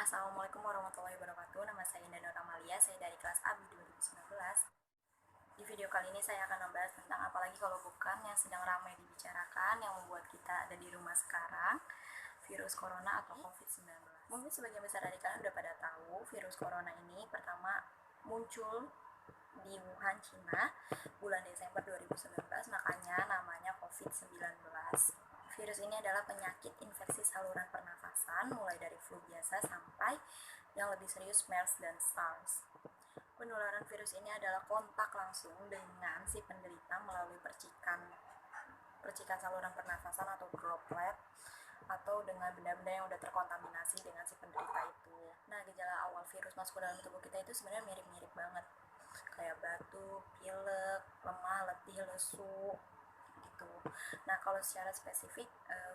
Assalamualaikum warahmatullahi wabarakatuh. Nama saya Indah Nur Amalia, saya dari kelas AB 2019. Di video kali ini saya akan membahas tentang apalagi kalau bukan yang sedang ramai dibicarakan, yang membuat kita ada di rumah sekarang, virus corona atau COVID-19. Mungkin sebagian besar dari kalian udah pada tahu virus corona ini pertama muncul di Wuhan, Cina, bulan Desember 2019, makanya namanya COVID-19. Virus ini adalah penyakit infeksi saluran pernafasan, mulai dari flu biasa sampai yang lebih serius MERS dan SARS. Penularan virus ini adalah kontak langsung dengan si penderita melalui percikan saluran pernafasan atau droplet, atau dengan benda-benda yang udah terkontaminasi dengan si penderita itu. Nah, gejala awal virus masuk ke dalam tubuh kita itu sebenarnya mirip-mirip banget, kayak batuk, pilek, lemah, letih, lesu gitu. Nah, kalau secara spesifik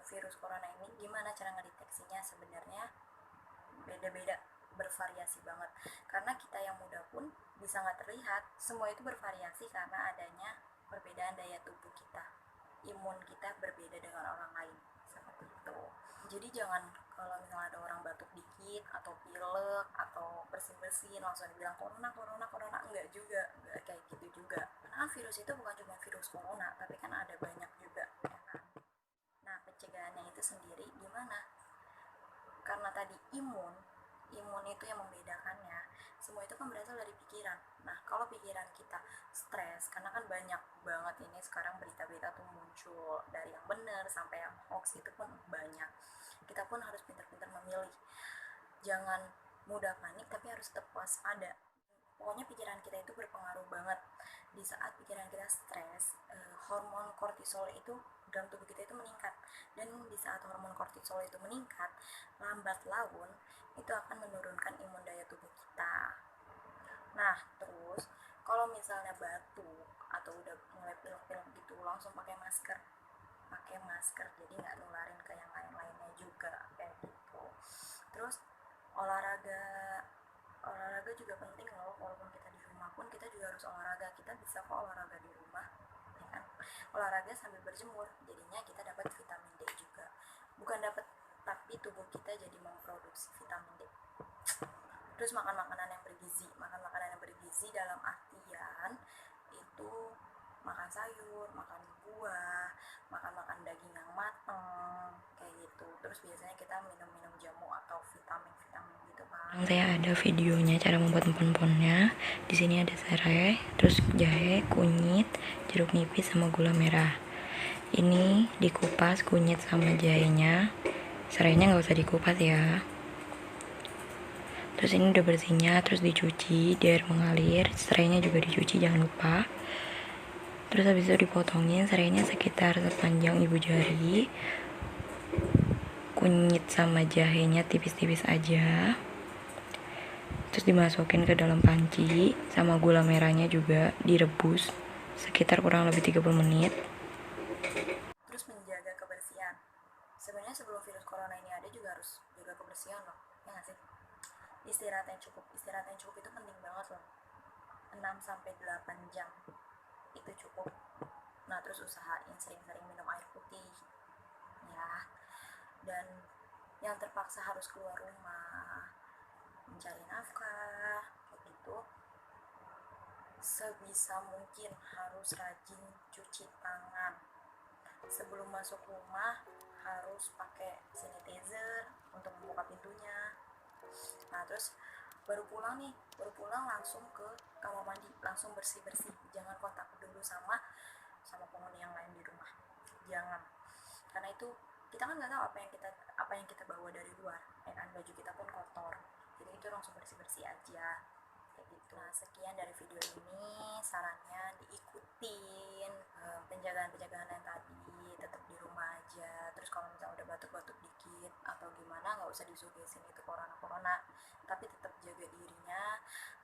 virus corona ini gimana cara ngedeteksinya, sebenarnya beda-beda, bervariasi banget, karena kita yang muda pun bisa nggak terlihat. Semua itu bervariasi karena adanya perbedaan daya tubuh kita, imun kita berbeda dengan orang lain, seperti itu. Jadi jangan kalau misalnya ada orang batuk dikit atau pilek atau bersin-bersin langsung dibilang corona, enggak juga, enggak kayak gitu juga. Karena virus itu bukan cuma virus corona, tapi kan ada banyak juga, ya kan? Nah, pencegahannya itu sendiri gimana? Karena tadi imun itu yang membedakannya. Semua itu kan berasal dari pikiran. Nah, kalau pikiran kita stres, karena kan banyak banget ini sekarang berita-berita tuh muncul, dari yang benar sampai yang hoax itu pun banyak. Kita pun harus pintar-pintar memilih. Jangan mudah panik, tapi harus tetap waspada. Pokoknya pikiran kita itu berpengaruh banget. Di saat pikiran kita stres, hormon kortisol itu dalam tubuh kita itu meningkat. Dan di saat hormon kortisol itu meningkat, lambat laun itu akan menurunkan imun daya tubuh kita. Nah, terus kalau misalnya batuk atau udah mulai pilek-pilek gitu, langsung pakai masker. Jadi nggak nularin ke yang lain-lainnya juga, kayak gitu. Terus olahraga juga penting loh. Walaupun kita di rumah pun kita juga harus olahraga. Kita bisa kok olahraga di rumah, ya kan? Olahraga sambil berjemur, jadinya kita dapat vitamin D juga. Bukan dapat, tapi tubuh kita jadi memproduksi vitamin D. Terus makan makanan yang bergizi dalam artian itu makan sayur, makan buah, makan daging yang mateng, kayak gitu. Terus biasanya kita minum jamu atau vitamin gitu kan. Saya ada videonya cara membuat empon-emponnya. Di sini ada serai, terus jahe, kunyit, jeruk nipis sama gula merah. Ini dikupas kunyit sama jahenya. Serainya nggak usah dikupas ya. Terus ini udah bersihnya, terus dicuci di air mengalir. Serainya juga dicuci, jangan lupa. Terus habis itu dipotongin serainya sekitar sepanjang ibu jari. Kunyit sama jahenya tipis-tipis aja. Terus dimasukin ke dalam panci, sama gula merahnya juga direbus sekitar kurang lebih 30 menit. Terus menjaga kebersihan. Sebenarnya sebelum virus corona ini ada juga harus jaga kebersihan loh, ya nggak sih? Istirahat yang cukup itu penting banget loh. 6-8 jam itu cukup. Nah, terus usahain sering-sering minum air putih ya. Dan yang terpaksa harus keluar rumah mencari nafkah kayak gitu, sebisa mungkin harus rajin cuci tangan. Sebelum masuk rumah harus pakai sanitizer untuk membuka pintunya. Nah, terus baru pulang langsung ke kamar mandi, langsung bersih-bersih. Jangan kontak dulu sama penghuni yang lain di rumah. Jangan. Karena itu kita kan nggak tahu apa yang kita bawa dari luar, ya kan? Baju kita pun kotor. Jadi itu langsung bersih-bersih aja. Kayak gitu. Nah, sekian dari video ini. Sarannya diikutin penjagaan-penjagaan yang tadi, tetap di rumah aja. Terus kalau misalnya udah batuk-batuk dikit atau gimana, nggak usah disugesin itu corona, tapi tetap jaga dirinya,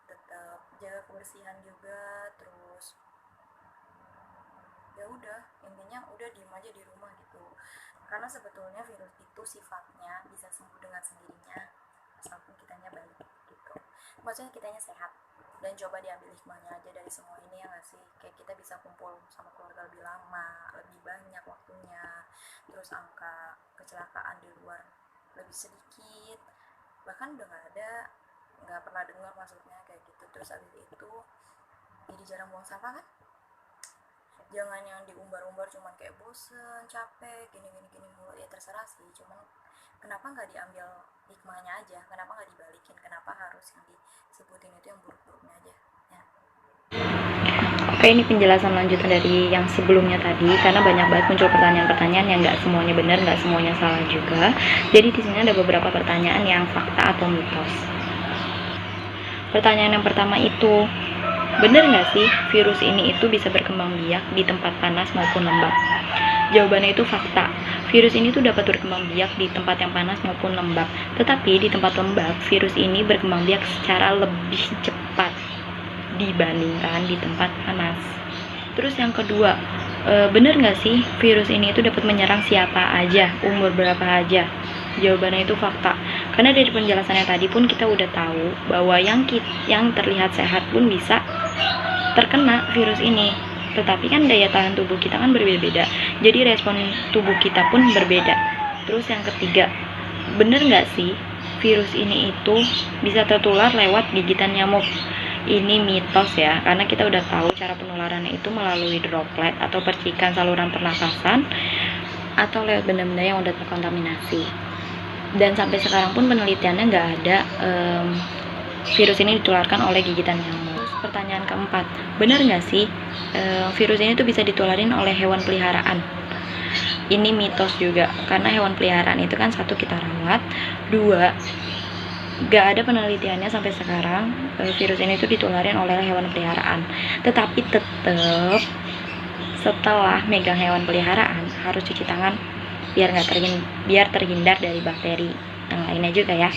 tetap jaga kebersihan juga. Terus ya udah, intinya udah diem aja di rumah gitu, karena sebetulnya virus itu sifatnya bisa sembuh dengan sendirinya asalkan kitanya baik gitu, maksudnya kitanya sehat. Dan coba diambil hikmahnya aja dari semua ini, ya nggak sih? Kayak kita bisa kumpul sama keluarga lebih lama, lebih banyak waktunya. Terus angka kecelakaan di luar lebih sedikit. bahkan udah nggak pernah dengar maksudnya kayak gitu. Terus abis itu jadi jarang buang sampah kan, jangan yang diumbar-umbar cuman kayak bosen, capek, gini mulu. Ya terserah sih, cuman kenapa nggak diambil hikmahnya aja, kenapa nggak dibalikin, kenapa harus yang disebutin itu yang buruk-buruknya aja ya. Oke, ini penjelasan lanjutan dari yang sebelumnya tadi, karena banyak banget muncul pertanyaan-pertanyaan yang nggak semuanya benar, nggak semuanya salah juga. Jadi di sini ada beberapa pertanyaan yang fakta atau mitos. Pertanyaan yang pertama itu, benar nggak sih virus ini itu bisa berkembang biak di tempat panas maupun lembab? Jawabannya itu fakta. Virus ini tuh dapat berkembang biak di tempat yang panas maupun lembab. Tetapi di tempat lembab, virus ini berkembang biak secara lebih cepat dibandingkan di tempat panas. Terus yang kedua, bener nggak sih virus ini itu dapat menyerang siapa aja, umur berapa aja? Jawabannya itu fakta. Karena dari penjelasannya tadi pun kita udah tahu bahwa yang terlihat sehat pun bisa terkena virus ini. Tetapi kan daya tahan tubuh kita kan berbeda-beda. Jadi respon tubuh kita pun berbeda. Terus yang ketiga, bener nggak sih virus ini itu bisa tertular lewat gigitan nyamuk? Ini mitos ya, karena kita udah tahu cara penularannya itu melalui droplet atau percikan saluran pernafasan atau lewat benda-benda yang udah terkontaminasi. Dan sampai sekarang pun penelitiannya nggak ada virus ini ditularkan oleh gigitan nyamuk. Terus pertanyaan keempat, benar nggak sih virus ini tuh bisa ditularin oleh hewan peliharaan? Ini mitos juga, karena hewan peliharaan itu kan satu kita rawat, dua gak ada penelitiannya sampai sekarang virus ini tuh ditularin oleh hewan peliharaan. Tetapi tetap setelah megang hewan peliharaan harus cuci tangan biar terhindar dari bakteri yang lainnya juga ya.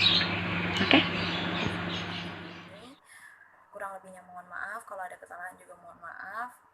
Oke? Kurang lebihnya mohon maaf, kalau ada kesalahan juga mohon maaf.